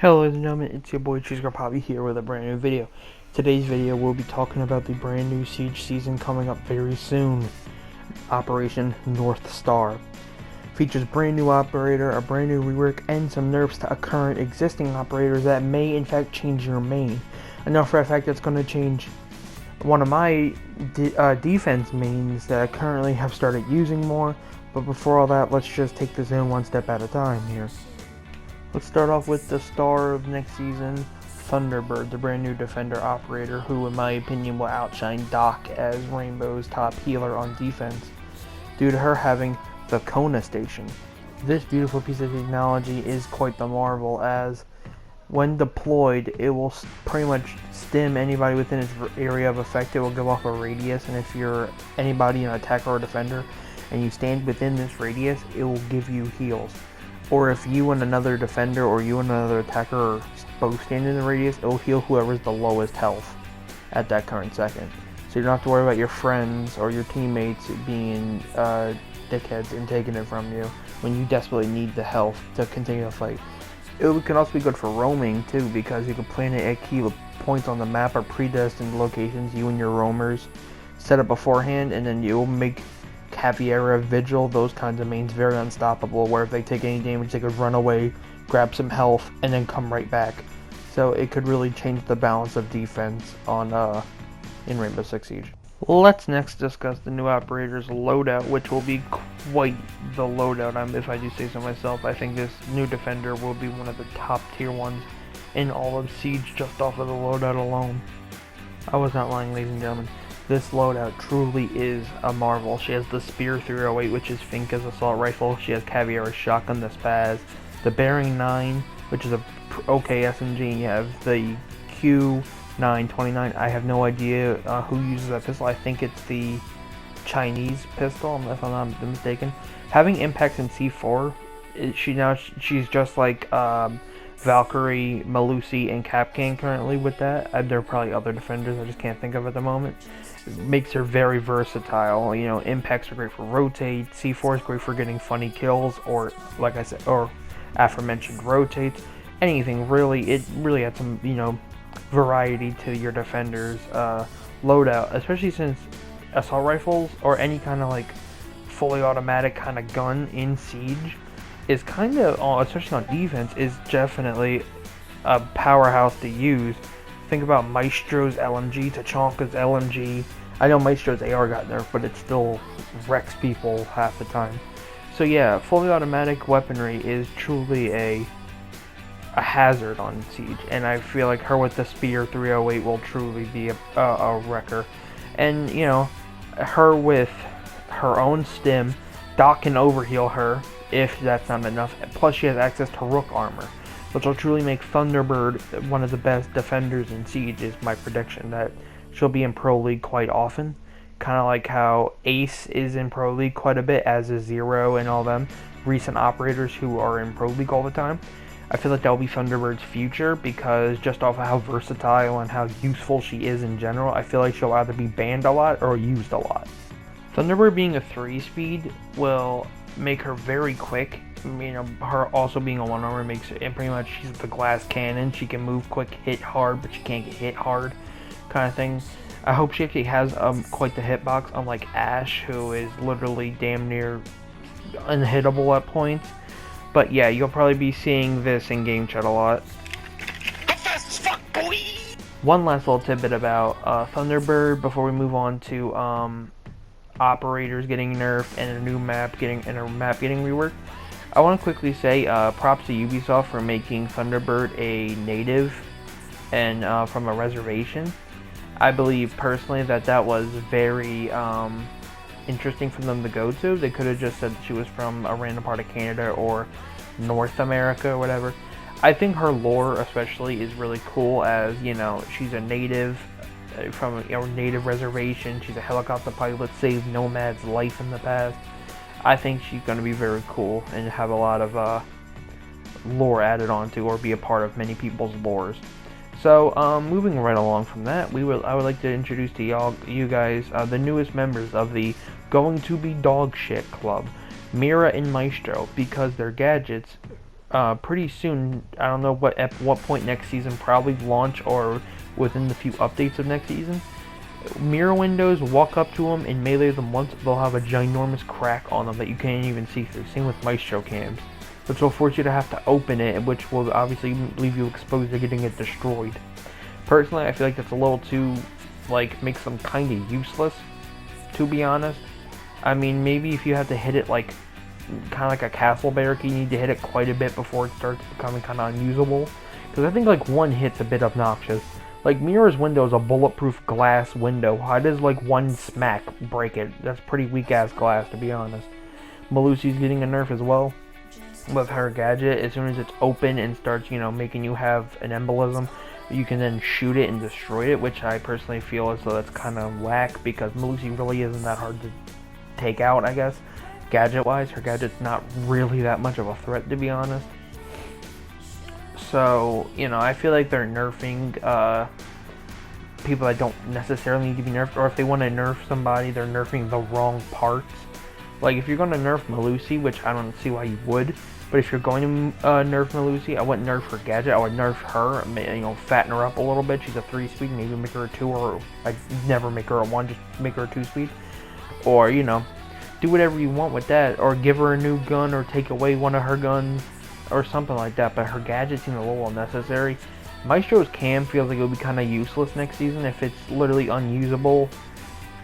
Hello ladies and gentlemen, it's your boy Cheese Poppy here with a brand new video. Today's video we'll be talking about the brand new Siege season coming up very soon. Operation North Star. Features brand new operator, a brand new rework, and some nerfs to current existing operators that may in fact change your main. Enough for a fact that's going to change one of my defense mains that I currently have started using more. But before all that, let's just take this in one step at a time here. Let's start off with the star of next season, Thunderbird, the brand new defender operator who in my opinion will outshine Doc as Rainbow's top healer on defense due to her having the Kona station. This beautiful piece of technology is quite the marvel, as when deployed it will pretty much stim anybody within its area of effect. It will give off a radius, and if you're anybody, an attacker or defender, and you stand within this radius, it will give you heals. Or if you and another defender or you and another attacker are both standing in the radius, it will heal whoever's the lowest health at that current second. So you don't have to worry about your friends or your teammates being dickheads and taking it from you when you desperately need the health to continue the fight. It can also be good for roaming too, because you can plan it at key points on the map or predestined locations you and your roamers set up beforehand, and then you'll make Caviera, Vigil, those kinds of mains very unstoppable, where if they take any damage they could run away, grab some health, and then come right back. So it could really change the balance of defense on in Rainbow Six Siege. Let's next discuss the new operator's loadout, which will be quite the loadout, if I do say so myself. I think this new defender will be one of the top tier ones in all of Siege just off of the loadout alone. I was not lying, ladies and gentlemen. This loadout truly is a marvel. She has the Spear 308, which is Finka's assault rifle. She has Caviera's shotgun, the Spaz, the Bearing 9, which is a okay SMG. You have the Q929. I have no idea who uses that pistol. I think it's the Chinese pistol, if I'm not mistaken. Having impacts in C4, she's just like Valkyrie, Malusi, and Capcan currently with that. There are probably other defenders I just can't think of at the moment. It makes her very versatile. You know, impacts are great for rotate. C4 is great for getting funny kills, or like I said, or aforementioned rotates. Anything really. It really adds some, variety to your defender's loadout, especially since assault rifles or any kind of like fully automatic kind of gun in Siege is kind of, especially on defense, is definitely a powerhouse to use. Think about Maestro's LMG, Tachanka's LMG. I know Maestro's AR got nerfed, but it still wrecks people half the time. So yeah, fully automatic weaponry is truly a hazard on Siege, and I feel like her with the Spear 308 will truly be a wrecker. And her with her own stim, Doc can overheal her if that's not enough. Plus she has access to Rook armor, which will truly make Thunderbird one of the best defenders in Siege, is my prediction. That she'll be in Pro League quite often, kind of like how Ace is in Pro League quite a bit, as is Zero and all them recent operators who are in Pro League all the time. I feel like that will be Thunderbird's future, because just off of how versatile and how useful she is in general, I feel like she'll either be banned a lot or used a lot. Thunderbird being a 3-speed will make her very quick. Her also being a 1-armor makes it, and pretty much she's the glass cannon. She can move quick, hit hard, but she can't get hit hard, kind of thing. I hope she actually has quite the hitbox, unlike Ash, who is literally damn near unhittable at points. But yeah, you'll probably be seeing this in game chat a lot. Fast as fuck, boy! One last little tidbit about Thunderbird before we move on to operators getting nerfed and a new map getting reworked. I want to quickly say props to Ubisoft for making Thunderbird a native and from a reservation. I believe personally that was very interesting for them to go to. They could have just said she was from a random part of Canada or North America or whatever. I think her lore especially is really cool, as she's a native from a native reservation. She's a helicopter pilot, saved Nomad's life in the past. I think she's going to be very cool and have a lot of lore added onto, or be a part of many people's lores. So moving right along from that, I would like to introduce to you guys the newest members of the Going to Be Dog Shit Club, Mira and Maestro, because their gadgets pretty soon. I don't know at what point next season, probably launch or within the few updates of next season. Mirror windows, walk up to them and melee them once, they'll have a ginormous crack on them that you can't even see through. Same with Maestro cams, which will force you to have to open it, which will obviously leave you exposed to getting it destroyed. Personally, I feel like that's a little too, like, makes them kind of useless, to be honest. I mean, maybe if you have to hit it like, kind of like a castle barrack, you need to hit it quite a bit before it starts becoming kind of unusable. Because I think like one hit's a bit obnoxious. Like Mira's window is a bulletproof glass window. How does like one smack break it? That's pretty weak ass glass, to be honest. Melusi's getting a nerf as well with her gadget. As soon as it's open and starts, you know, making you have an embolism, you can then shoot it and destroy it, which I personally feel as though that's kind of whack, because Melusi really isn't that hard to take out, I guess. Gadget-wise, her gadget's not really that much of a threat, to be honest. So, you know, I feel like they're nerfing people that don't necessarily need to be nerfed, or if they want to nerf somebody, they're nerfing the wrong parts. Like, if you're going to nerf Melusi, which I don't see why you would, but if you're going to nerf Melusi, I wouldn't nerf her gadget, I would nerf her, you know, fatten her up a little bit. She's a 3-speed, maybe make her a 2, or I'd never make her a 1, just make her a 2-speed. Or, you know, do whatever you want with that, or give her a new gun, or take away one of her guns, or something like that, but her gadget seems a little unnecessary. Maestro's cam feels like it would be kind of useless next season if it's literally unusable.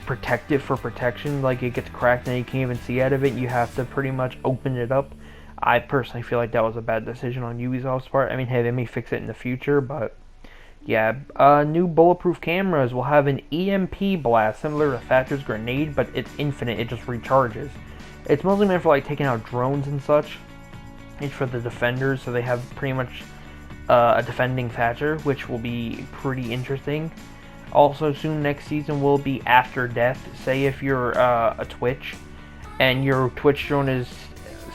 Protective for protection, like it gets cracked and you can't even see out of it, you have to pretty much open it up. I personally feel like that was a bad decision on Ubisoft's part. I mean, hey, they may fix it in the future, but yeah. New bulletproof cameras will have an EMP blast similar to Thatcher's grenade, but it's infinite, it just recharges. It's mostly meant for like taking out drones and such. It's for the defenders, so they have pretty much a defending Thatcher, which will be pretty interesting. Also, soon next season will be after death. Say if you're a Twitch, and your Twitch drone is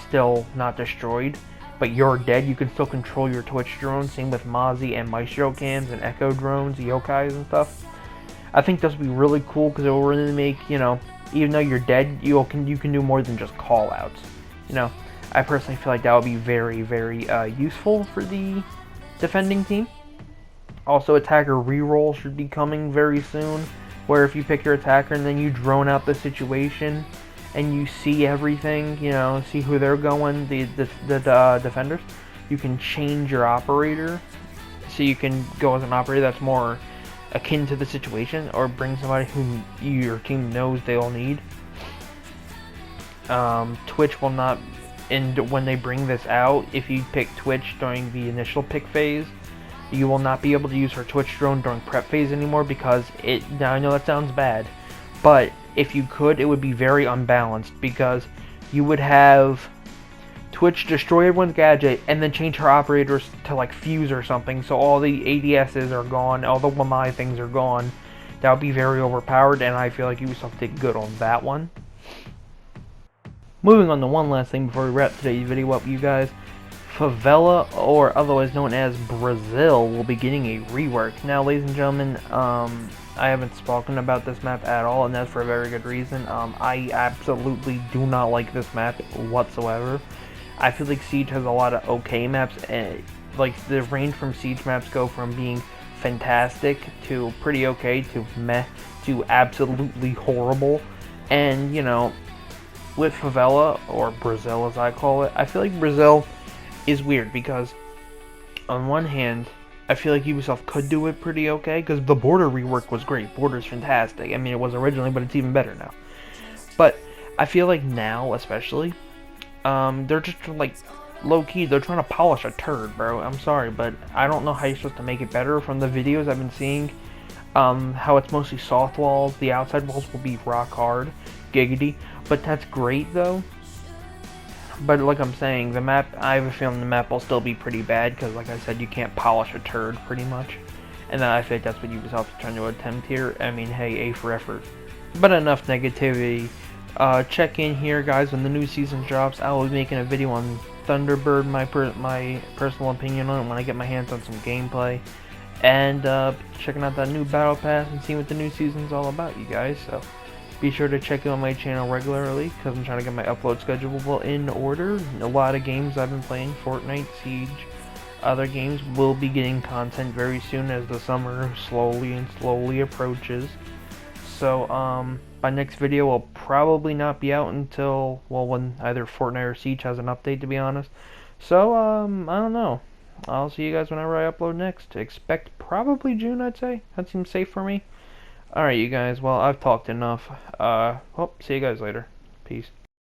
still not destroyed, but you're dead, you can still control your Twitch drone. Same with Mozzie and Maestro cams and Echo drones, yokais and stuff. I think this will be really cool because it will really make, you know, even though you're dead, you can do more than just call outs. You know, I personally feel like that would be very, very useful for the defending team. Also, attacker reroll should be coming very soon, where if you pick your attacker and then you drone out the situation and you see everything, you know, see who they're going, the defenders, you can change your operator, so you can go as an operator that's more akin to the situation, or bring somebody who your team knows they'll need. Twitch will not, and when they bring this out, if you pick Twitch during the initial pick phase, you will not be able to use her Twitch drone during prep phase anymore, because now I know that sounds bad, but if you could, it would be very unbalanced, because you would have Twitch destroy everyone's gadget and then change her operators to like Fuse or something, so all the ADSs are gone, all the Wamai things are gone. That would be very overpowered, and I feel like Ubisoft did good on that one. Moving on to one last thing before we wrap today's video up, you guys. Favela, or otherwise known as Brazil, will be getting a rework. Now, ladies and gentlemen, I haven't spoken about this map at all, and that's for a very good reason. I absolutely do not like this map whatsoever. I feel like Siege has a lot of okay maps, and like the range from Siege maps go from being fantastic to pretty okay to meh to absolutely horrible. And you know, with Favela, or Brazil as I call it, I feel like Brazil is weird, because on one hand, I feel like Ubisoft could do it pretty okay, because the border rework was great. Border's fantastic. I mean, it was originally, but it's even better now. But I feel like now, especially, they're just like low-key, they're trying to polish a turd, bro. I'm sorry, but I don't know how you're supposed to make it better. From the videos I've been seeing, how it's mostly soft walls, the outside walls will be rock hard, giggity, but that's great though. But like I'm saying, the map, I have a feeling the map will still be pretty bad, because like I said, you can't polish a turd pretty much. And then I think that's what Ubisoft is trying to attempt here. I mean, hey, A for effort. But enough negativity. Check in here, guys, when the new season drops. I will be making a video on Thunderbird, my personal opinion on it, when I get my hands on some gameplay. And checking out that new battle pass and seeing what the new season's all about, you guys. So Be sure to check out my channel regularly because I'm trying to get my upload schedule in order. A lot of games I've been playing, Fortnite, Siege, other games, will be getting content very soon as the summer slowly approaches. So, my next video will probably not be out until, well, when either Fortnite or Siege has an update, to be honest. So, I don't know. I'll see you guys whenever I upload next. Expect probably June, I'd say. That seems safe for me. Alright, you guys. Well, I've talked enough. Well, see you guys later. Peace.